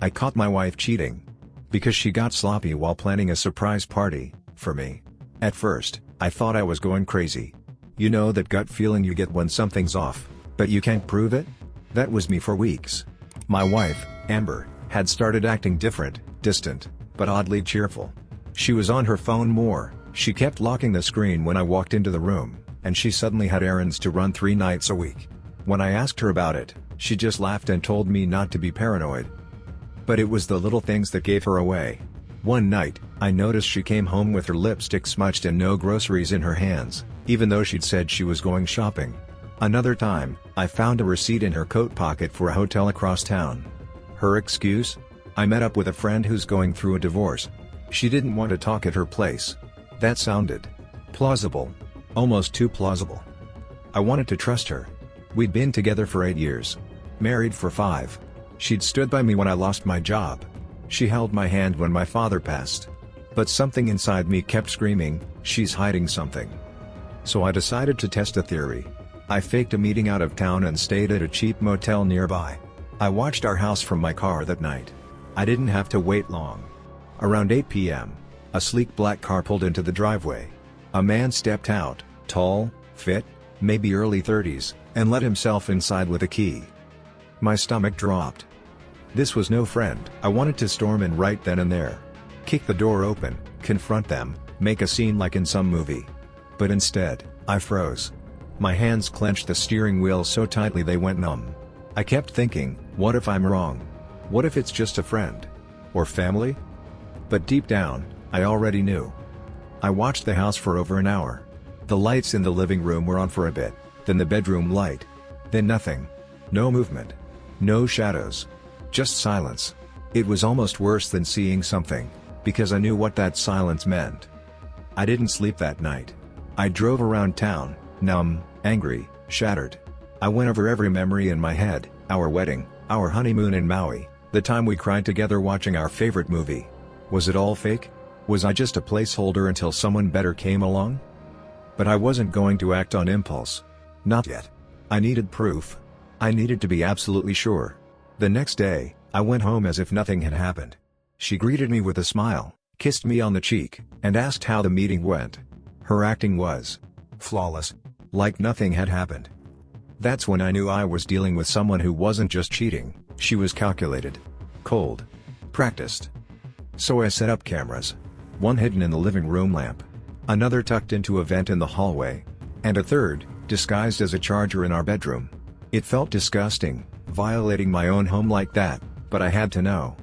I caught my wife cheating. Because she got sloppy while planning a surprise party for me. At first, I thought I was going crazy. You know that gut feeling you get when something's off, but you can't prove it? That was me for weeks. My wife, Amber, had started acting different, distant, but oddly cheerful. She was on her phone more, she kept locking the screen when I walked into the room, and she suddenly had errands to run 3 nights a week. When I asked her about it, she just laughed and told me not to be paranoid. But it was the little things that gave her away. One night, I noticed she came home with her lipstick smudged and no groceries in her hands, even though she'd said she was going shopping. Another time, I found a receipt in her coat pocket for a hotel across town. Her excuse? I met up with a friend who's going through a divorce. She didn't want to talk at her place. That sounded plausible. Almost too plausible. I wanted to trust her. We'd been together for 8 years. Married for 5. She'd stood by me when I lost my job. She held my hand when my father passed. But something inside me kept screaming, she's hiding something. So I decided to test a theory. I faked a meeting out of town and stayed at a cheap motel nearby. I watched our house from my car that night. I didn't have to wait long. Around 8 p.m., a sleek black car pulled into the driveway. A man stepped out, tall, fit, maybe early 30s, and let himself inside with a key. My stomach dropped. This was no friend. I wanted to storm in right then and there. Kick the door open, confront them, make a scene like in some movie. But instead, I froze. My hands clenched the steering wheel so tightly they went numb. I kept thinking, what if I'm wrong? What if it's just a friend? Or family? But deep down, I already knew. I watched the house for over an hour. The lights in the living room were on for a bit, then the bedroom light. Then nothing. No movement. No shadows. Just silence. It was almost worse than seeing something, because I knew what that silence meant. I didn't sleep that night. I drove around town, numb, angry, shattered. I went over every memory in my head, our wedding, our honeymoon in Maui, the time we cried together watching our favorite movie. Was it all fake? Was I just a placeholder until someone better came along? But I wasn't going to act on impulse. Not yet. I needed proof. I needed to be absolutely sure. The next day, I went home as if nothing had happened. She greeted me with a smile, kissed me on the cheek, and asked how the meeting went. Her acting was flawless. Like nothing had happened. That's when I knew I was dealing with someone who wasn't just cheating, she was calculated. Cold. Practiced. So I set up cameras. One hidden in the living room lamp. Another tucked into a vent in the hallway. And a third, disguised as a charger in our bedroom. It felt disgusting, violating my own home like that, but I had to know.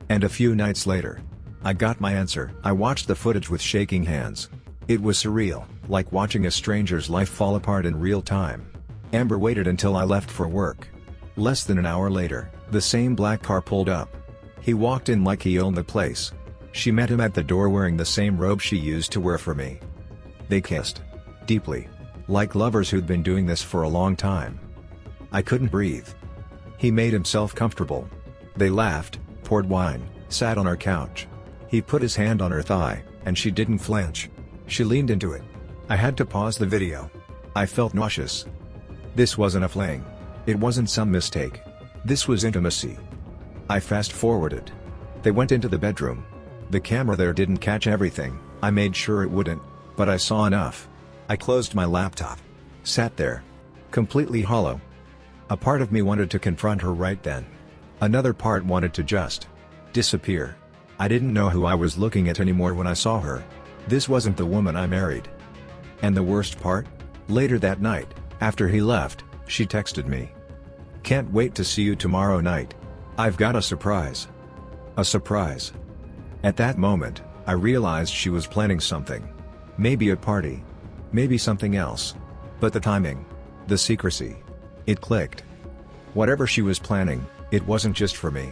And a few nights later, I got my answer. I watched the footage with shaking hands. It was surreal, like watching a stranger's life fall apart in real time. Amber waited until I left for work. Less than an hour later, the same black car pulled up. He walked in like he owned the place. She met him at the door wearing the same robe she used to wear for me. They kissed. Deeply. Like lovers who'd been doing this for a long time. I couldn't breathe. He made himself comfortable. They laughed, poured wine, sat on our couch. He put his hand on her thigh, and she didn't flinch. She leaned into it. I had to pause the video. I felt nauseous. This wasn't a fling. It wasn't some mistake. This was intimacy. I fast-forwarded. They went into the bedroom. The camera there didn't catch everything, I made sure it wouldn't, but I saw enough. I closed my laptop. Sat there. Completely hollow. A part of me wanted to confront her right then. Another part wanted to just disappear. I didn't know who I was looking at anymore when I saw her. This wasn't the woman I married. And the worst part? Later that night, after he left, she texted me. "Can't wait to see you tomorrow night. I've got a surprise." A surprise. At that moment, I realized she was planning something. Maybe a party. Maybe something else. But the timing. The secrecy. It clicked. Whatever she was planning, it wasn't just for me.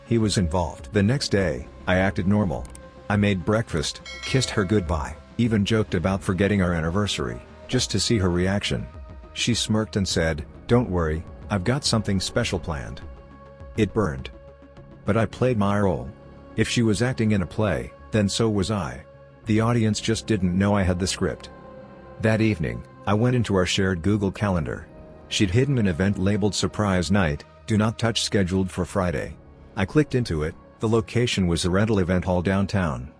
He was involved. The next day, I acted normal. I made breakfast, kissed her goodbye, even joked about forgetting our anniversary, just to see her reaction. She smirked and said, "Don't worry, I've got something special planned." It burned. But I played my role. If she was acting in a play, then so was I. The audience just didn't know I had the script. That evening, I went into our shared Google Calendar. She'd hidden an event labeled Surprise Night, Do Not Touch scheduled for Friday. I clicked into it. The location was a rental event hall downtown.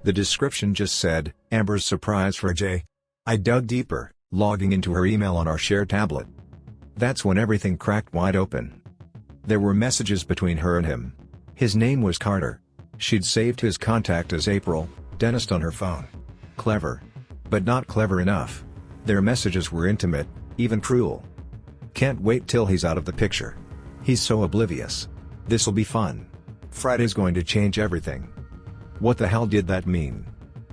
The description just said, Amber's surprise for Jay. I dug deeper, logging into her email on our shared tablet. That's when everything cracked wide open. There were messages between her and him. His name was Carter. She'd saved his contact as April, dentist on her phone. Clever. But not clever enough. Their messages were intimate, even cruel. Can't wait till he's out of the picture. He's so oblivious. This'll be fun. Friday's going to change everything. What the hell did that mean?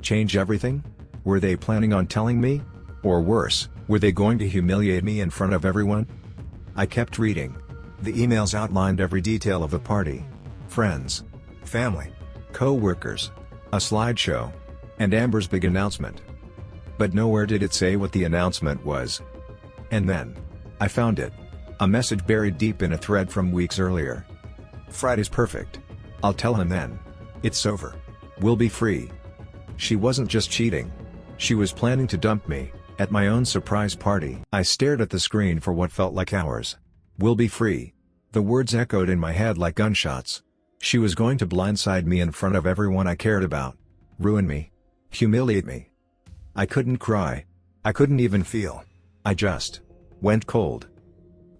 Change everything? Were they planning on telling me? Or worse, were they going to humiliate me in front of everyone? I kept reading. The emails outlined every detail of the party. Friends. Family. Co-workers. A slideshow. And Amber's big announcement. But nowhere did it say what the announcement was. And then, I found it. A message buried deep in a thread from weeks earlier. Friday's perfect. I'll tell him then. It's over. We'll be free. She wasn't just cheating. She was planning to dump me, at my own surprise party. I stared at the screen for what felt like hours. We'll be free. The words echoed in my head like gunshots. She was going to blindside me in front of everyone I cared about. Ruin me. Humiliate me. I couldn't cry. I couldn't even feel. I just went cold.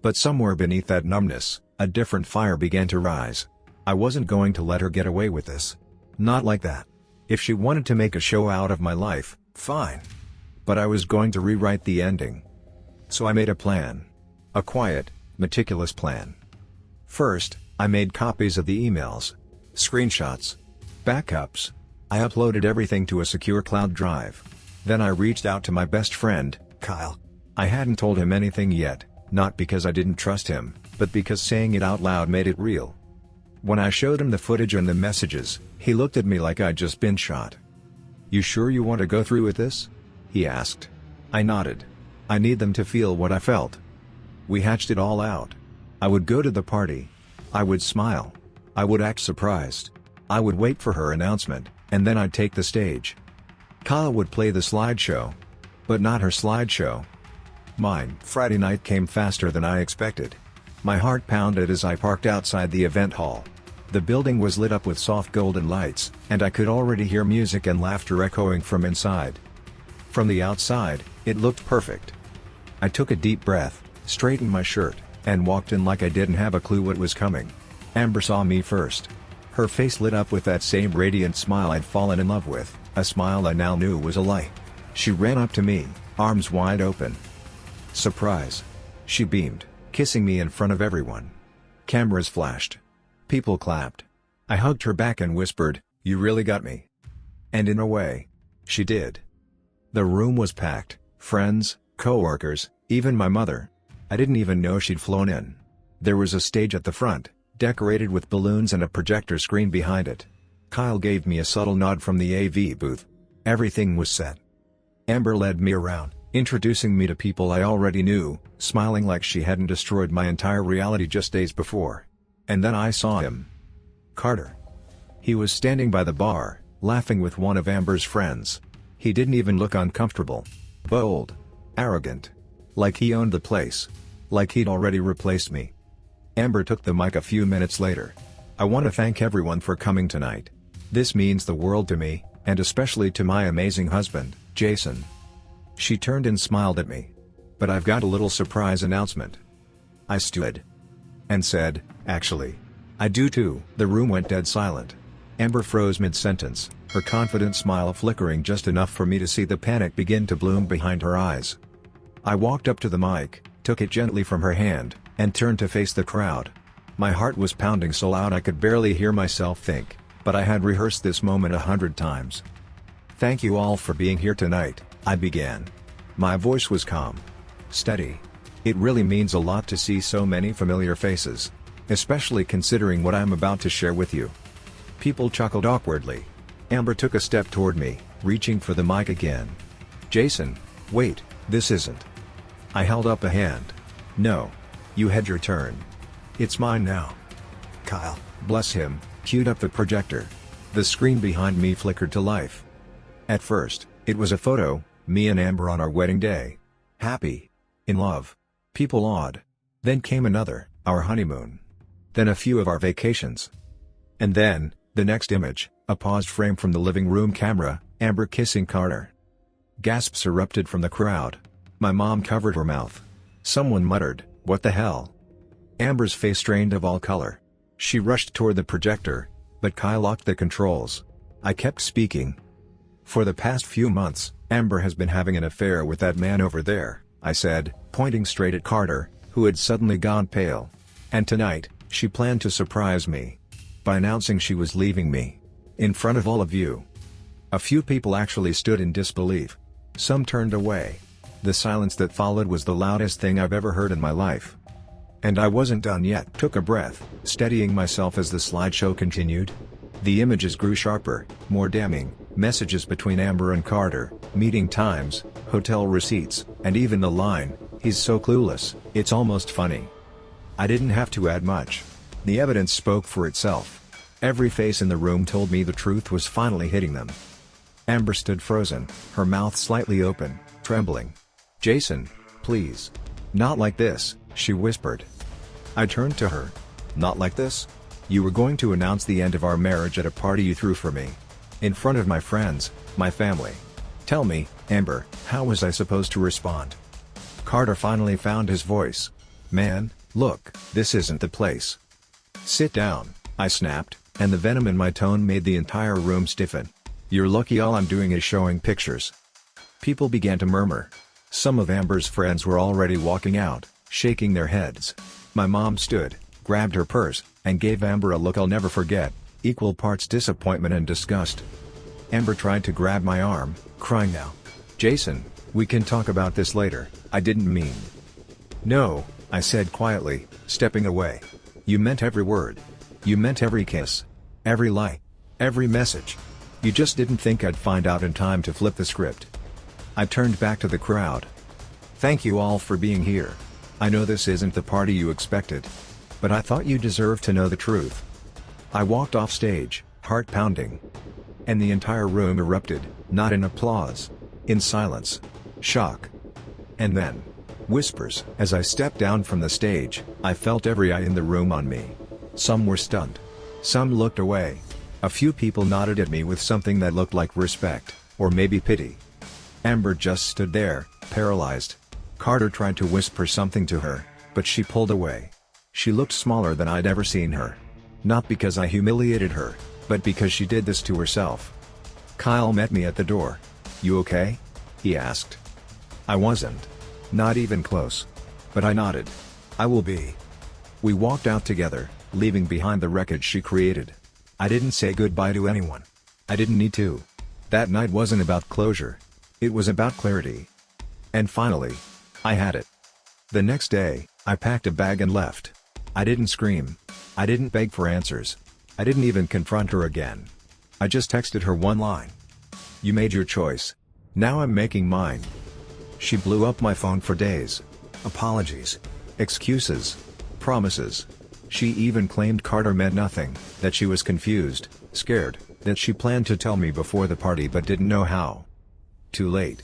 But somewhere beneath that numbness, a different fire began to rise. I wasn't going to let her get away with this. Not like that. If she wanted to make a show out of my life, fine. But I was going to rewrite the ending. So I made a plan. A quiet, meticulous plan. First, I made copies of the emails. Screenshots. Backups. I uploaded everything to a secure cloud drive. Then I reached out to my best friend, Kyle. I hadn't told him anything yet, not because I didn't trust him, but because saying it out loud made it real. When I showed him the footage and the messages, he looked at me like I'd just been shot. "You sure you want to go through with this?" he asked. I nodded. I need them to feel what I felt. We hatched it all out. I would go to the party. I would smile. I would act surprised. I would wait for her announcement, and then I'd take the stage. Kyle would play the slideshow. But not her slideshow. Mine. Friday night came faster than I expected. My heart pounded as I parked outside the event hall. The building was lit up with soft golden lights, and I could already hear music and laughter echoing from inside. From the outside, it looked perfect. I took a deep breath, straightened my shirt, and walked in like I didn't have a clue what was coming. Amber saw me first. Her face lit up with that same radiant smile I'd fallen in love with, a smile I now knew was a lie. She ran up to me, arms wide open. Surprise. She beamed, kissing me in front of everyone. Cameras flashed. People clapped. I hugged her back and whispered, "You really got me." And in a way, she did. The room was packed, friends, co-workers, even my mother. I didn't even know she'd flown in. There was a stage at the front, decorated with balloons and a projector screen behind it. Kyle gave me a subtle nod from the AV booth. Everything was set. Amber led me around, introducing me to people I already knew, smiling like she hadn't destroyed my entire reality just days before. And then I saw him. Carter. He was standing by the bar, laughing with one of Amber's friends. He didn't even look uncomfortable. Bold. Arrogant. Like he owned the place. Like he'd already replaced me. Amber took the mic a few minutes later. "I want to thank everyone for coming tonight. This means the world to me, and especially to my amazing husband, Jason." She turned and smiled at me. "But I've got a little surprise announcement." I stood. And said, "Actually, I do too." The room went dead silent. Amber froze mid-sentence, her confident smile flickering just enough for me to see the panic begin to bloom behind her eyes. I walked up to the mic, took it gently from her hand, and turned to face the crowd. My heart was pounding so loud I could barely hear myself think, but I had rehearsed this moment 100 times. "Thank you all for being here tonight," I began. My voice was calm. Steady. It really means a lot to see so many familiar faces. Especially considering what I'm about to share with you. People chuckled awkwardly. Amber took a step toward me, reaching for the mic again. "Jason, wait, this isn't." I held up a hand. "No. You had your turn. It's mine now." Kyle, bless him, queued up the projector. The screen behind me flickered to life. At first, it was a photo, me and Amber on our wedding day. Happy. In love. People awed. Then came another, our honeymoon. Then a few of our vacations. And then, the next image, a paused frame from the living room camera, Amber kissing Carter. Gasps erupted from the crowd. My mom covered her mouth. Someone muttered, "What the hell?" Amber's face drained of all color. She rushed toward the projector, but Qley locked the controls. I kept speaking. "For the past few months, Amber has been having an affair with that man over there," I said, pointing straight at Carter, who had suddenly gone pale. "And tonight, she planned to surprise me by announcing she was leaving me. In front of all of you." A few people actually stood in disbelief. Some turned away. The silence that followed was the loudest thing I've ever heard in my life. And I wasn't done yet. Took a breath, steadying myself as the slideshow continued. The images grew sharper, more damning, messages between Amber and Carter, meeting times, hotel receipts, and even the line, "He's so clueless, it's almost funny." I didn't have to add much. The evidence spoke for itself. Every face in the room told me the truth was finally hitting them. Amber stood frozen, her mouth slightly open, trembling. "Jason, please. Not like this," she whispered. I turned to her. "Not like this? You were going to announce the end of our marriage at a party you threw for me. In front of my friends, my family. Tell me, Amber, how was I supposed to respond?" Carter finally found his voice. "Man, look, this isn't the place. Sit down," I snapped, and the venom in my tone made the entire room stiffen. "You're lucky all I'm doing is showing pictures." People began to murmur. Some of Amber's friends were already walking out, shaking their heads. My mom stood, grabbed her purse, and gave Amber a look I'll never forget, equal parts disappointment and disgust. Amber tried to grab my arm, crying now. "Jason, we can talk about this later, I didn't mean." "No," I said quietly, stepping away. "You meant every word. You meant every kiss. Every lie. Every message. You just didn't think I'd find out in time to flip the script." I turned back to the crowd. "Thank you all for being here. I know this isn't the party you expected. But I thought you deserved to know the truth." I walked off stage, heart pounding. And the entire room erupted, not in applause. In silence. Shock. And then, whispers. As I stepped down from the stage, I felt every eye in the room on me. Some were stunned. Some looked away. A few people nodded at me with something that looked like respect, or maybe pity. Amber just stood there, paralyzed. Carter tried to whisper something to her, but she pulled away. She looked smaller than I'd ever seen her. Not because I humiliated her, but because she did this to herself. Qley met me at the door. "You okay?" he asked. I wasn't. Not even close. But I nodded. "I will be." We walked out together, leaving behind the wreckage she created. I didn't say goodbye to anyone. I didn't need to. That night wasn't about closure. It was about clarity. And finally, I had it. The next day, I packed a bag and left. I didn't scream. I didn't beg for answers. I didn't even confront her again. I just texted her one line. "You made your choice. Now I'm making mine." She blew up my phone for days. Apologies. Excuses. Promises. She even claimed Carter meant nothing, that she was confused, scared, that she planned to tell me before the party but didn't know how. Too late.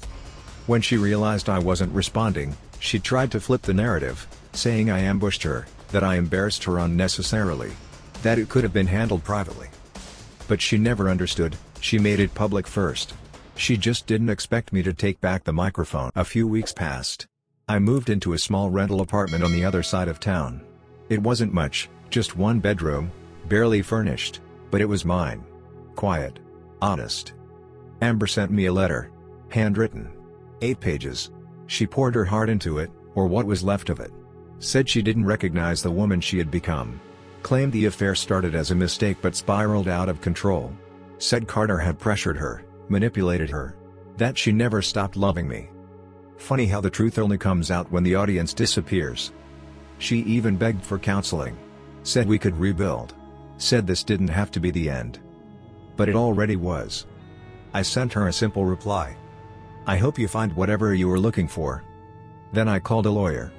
When she realized I wasn't responding, she tried to flip the narrative, saying I ambushed her, that I embarrassed her unnecessarily, that it could have been handled privately. But she never understood, she made it public first. She just didn't expect me to take back the microphone. A few weeks passed. I moved into a small rental apartment on the other side of town. It wasn't much, just one bedroom, barely furnished, but it was mine. Quiet. Honest. Amber sent me a letter. Handwritten. 8 pages. She poured her heart into it, or what was left of it. Said she didn't recognize the woman she had become. Claimed the affair started as a mistake but spiraled out of control. Said Carter had pressured her, manipulated her. That she never stopped loving me. Funny how the truth only comes out when the audience disappears. She even begged for counseling. Said we could rebuild. Said this didn't have to be the end. But it already was. I sent her a simple reply. I hope you find whatever you were looking for. Then I called a lawyer.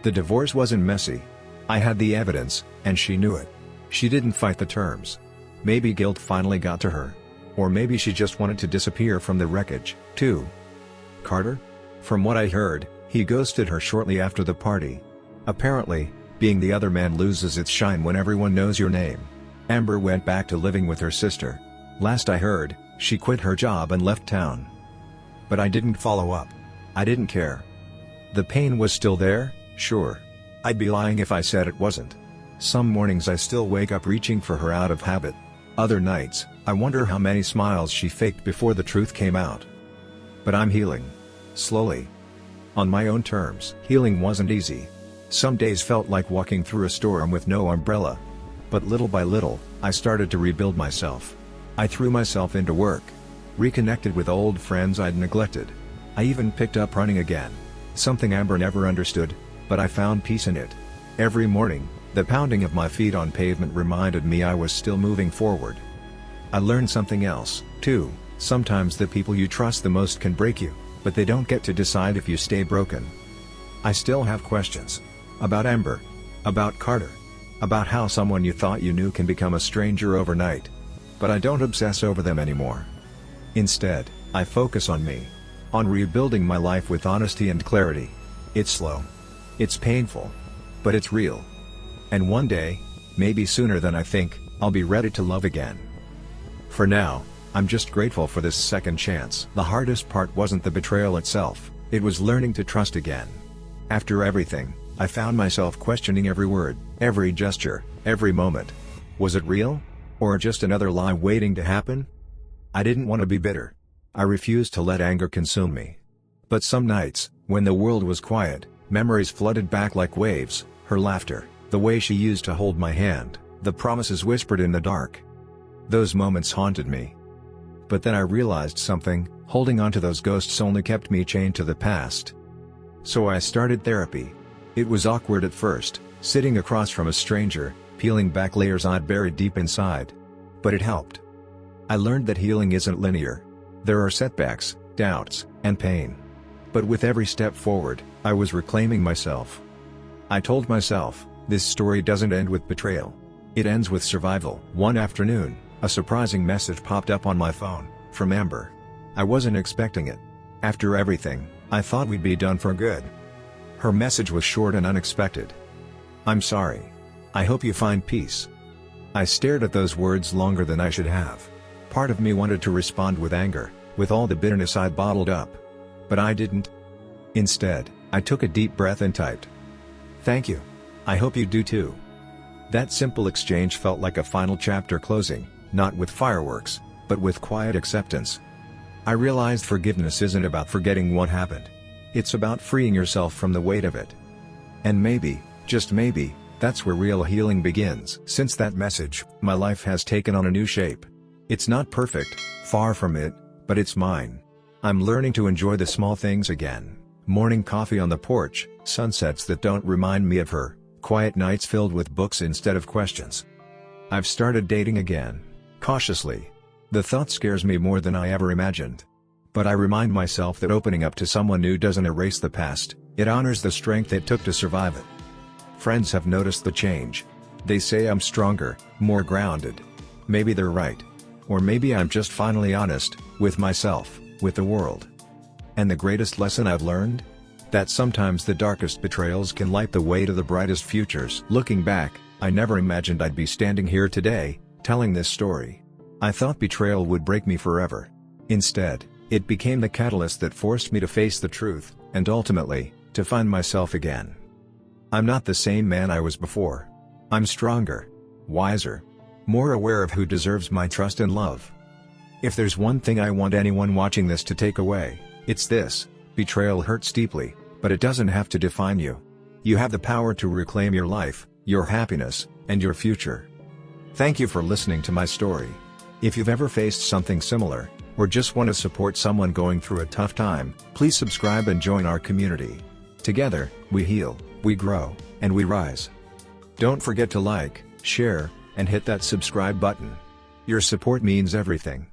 The divorce wasn't messy. I had the evidence, and she knew it. She didn't fight the terms. Maybe guilt finally got to her. Or maybe she just wanted to disappear from the wreckage, too. Carter? From what I heard, he ghosted her shortly after the party. Apparently, being the other man loses its shine when everyone knows your name. Amber went back to living with her sister. Last I heard, she quit her job and left town. But I didn't follow up. I didn't care. The pain was still there, sure. I'd be lying if I said it wasn't. Some mornings I still wake up reaching for her out of habit. Other nights, I wonder how many smiles she faked before the truth came out. But I'm healing. Slowly. On my own terms. Healing wasn't easy. Some days felt like walking through a storm with no umbrella. But little by little, I started to rebuild myself. I threw myself into work. Reconnected with old friends I'd neglected. I even picked up running again. Something Amber never understood, but I found peace in it. Every morning, the pounding of my feet on pavement reminded me I was still moving forward. I learned something else, too. Sometimes the people you trust the most can break you, but they don't get to decide if you stay broken. I still have questions. About Amber. About Carter. About how someone you thought you knew can become a stranger overnight. But I don't obsess over them anymore. Instead, I focus on me. On rebuilding my life with honesty and clarity. It's slow. It's painful. But it's real. And one day, maybe sooner than I think, I'll be ready to love again. For now, I'm just grateful for this second chance. The hardest part wasn't the betrayal itself, it was learning to trust again. After everything, I found myself questioning every word, every gesture, every moment. Was it real? Or just another lie waiting to happen? I didn't want to be bitter. I refused to let anger consume me. But some nights, when the world was quiet, memories flooded back like waves, her laughter, the way she used to hold my hand, the promises whispered in the dark. Those moments haunted me. But then I realized something, holding on to those ghosts only kept me chained to the past. So I started therapy. It was awkward at first, sitting across from a stranger, peeling back layers I'd buried deep inside. But it helped. I learned that healing isn't linear. There are setbacks, doubts, and pain. But with every step forward, I was reclaiming myself. I told myself, this story doesn't end with betrayal. It ends with survival. One afternoon, a surprising message popped up on my phone, from Amber. I wasn't expecting it. After everything, I thought we'd be done for good. Her message was short and unexpected. I'm sorry. I hope you find peace. I stared at those words longer than I should have. Part of me wanted to respond with anger, with all the bitterness I'd bottled up. But I didn't. Instead, I took a deep breath and typed, "Thank you. I hope you do too." That simple exchange felt like a final chapter closing, not with fireworks, but with quiet acceptance. I realized forgiveness isn't about forgetting what happened. It's about freeing yourself from the weight of it. And maybe, just maybe, that's where real healing begins. Since that message, my life has taken on a new shape. It's not perfect, far from it, but it's mine. I'm learning to enjoy the small things again. Morning coffee on the porch, sunsets that don't remind me of her, quiet nights filled with books instead of questions. I've started dating again. Cautiously. The thought scares me more than I ever imagined. But I remind myself that opening up to someone new doesn't erase the past, it honors the strength it took to survive it. Friends have noticed the change. They say I'm stronger, more grounded. Maybe they're right. Or maybe I'm just finally honest, with myself, with the world. And the greatest lesson I've learned? That sometimes the darkest betrayals can light the way to the brightest futures. Looking back, I never imagined I'd be standing here today, telling this story. I thought betrayal would break me forever. Instead, it became the catalyst that forced me to face the truth, and ultimately, to find myself again. I'm not the same man I was before. I'm stronger, wiser, more aware of who deserves my trust and love. If there's one thing I want anyone watching this to take away, it's this: betrayal hurts deeply, but it doesn't have to define you. You have the power to reclaim your life, your happiness, and your future. Thank you for listening to my story. If you've ever faced something similar, or just want to support someone going through a tough time, please subscribe and join our community. Together, we heal, we grow, and we rise. Don't forget to like, share, and hit that subscribe button. Your support means everything.